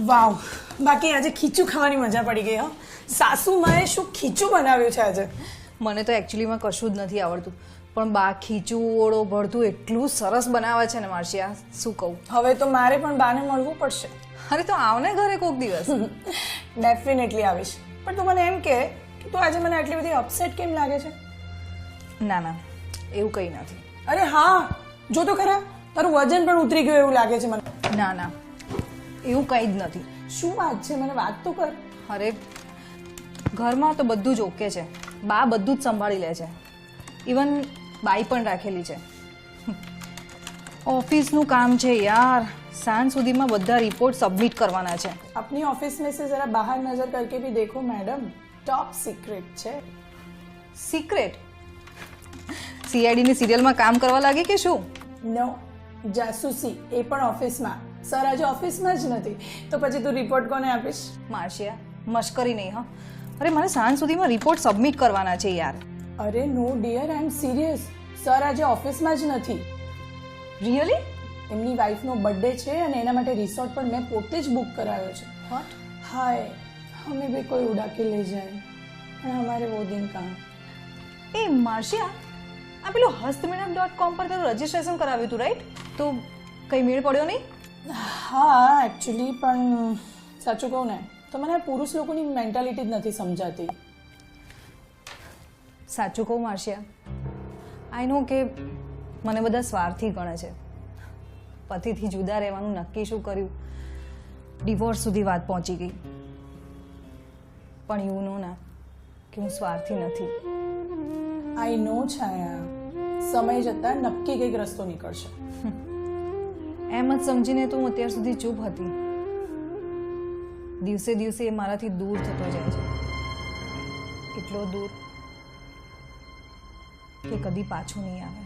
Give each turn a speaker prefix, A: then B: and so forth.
A: વાવ, બાકી આજે ખીચું ખાવાની મજા પડી ગઈ હો. સાસુમાએ શું ખીચું બનાવ્યું છે આજે?
B: મને તો એકચ્યુઅલીમાં કશું જ નથી આવડતું, પણ બા ખીચું ઓળો ભરતું એટલું સરસ બનાવે છે ને માર્શિયા, શું કહું.
A: હવે તો મારે પણ બાને મળવું પડશે.
B: અરે તો આવને ઘરે કોક દિવસ.
A: ડેફિનેટલી આવીશ. પણ તું મને એમ કે તું આજે મને આટલી બધી અપસેટ કેમ લાગે છે?
B: ના ના, એવું કંઈ નથી.
A: અરે હા, જો તો ખરા, તારું વજન પણ ઉતરી ગયું એવું લાગે છે મને.
B: ના ના, એવું કંઈ જ નથી.
A: શું વાત છે, મને વાત તો કર.
B: અરે ઘરમાં તો બધું જ ઓકે છે, બા બધું જ સંભાળી લે છે. ઇવન બાઈ પણ રાખેલી છે. ઓફિસનું કામ છે યાર, સાંજ સુધીમાં બધા રિપોર્ટ સબમિટ કરવાના છે.
A: अपनी ऑफिस में से जरा बाहर नजर करके भी देखो मैडम, टॉप सीक्रेट છે.
B: સિક્રેટ? સીઆઈડીની સિરિયલમાં કામ કરવા લાગી કે શું?
A: નો, જાસૂસી, એ પણ ઓફિસમાં. સર આજે ઓફિસમાં જ નથી, તો પછી તું રિપોર્ટ કોને આપીશ?
B: માર્શિયા, મશ્કરી નહીં હા. અરે મને સાંજ સુધીમાં રિપોર્ટ સબમિટ કરવાના છે યાર.
A: અરે નો ડિયર, આઈ એમ સિરિયસ. સર આજે ઓફિસમાં જ નથી.
B: રિયલી?
A: એમની વાઈફનો બર્થડે છે અને એના માટે રિસોર્ટ પણ મેં પોતે જ બુક કરાવ્યો છે.
B: વોટ?
A: हाय, हमें भी कोई उड़ा के ले जाए, પણ हमारे वो दिन कहाँ.
B: એ માર્શિયા, આ પેલું hastmadam.com પર તારું રજિસ્ટ્રેશન કરાવ્યું હતું રાઈટ? તો કંઈ મેળ પડ્યો નહીં?
A: હા એકચ્યુઅલી, પણ સાચું કહું ને તો મને પુરુષ લોકોની મેન્ટાલિટી જ નથી સમજાતી.
B: સાચું કહું માર્શિયા, આઈ નો કે મને બધા સ્વાર્થી ગણે છે. પતિથી જુદા રહેવાનું નક્કી શું કર્યું, ડિવોર્સ સુધી વાત પહોંચી ગઈ. પણ એવું નો ના કે હું સ્વાર્થી નથી.
A: આઈ નો છાયા, સમય જતાં નક્કી કંઈક રસ્તો નીકળશે.
B: એમ જ સમજીને તો હું અત્યાર સુધી ચૂપ હતી. દિવસે દિવસે એ મારાથી દૂર થતો જાય છે, એટલો દૂર કે કદી પાછો નહીં આવે.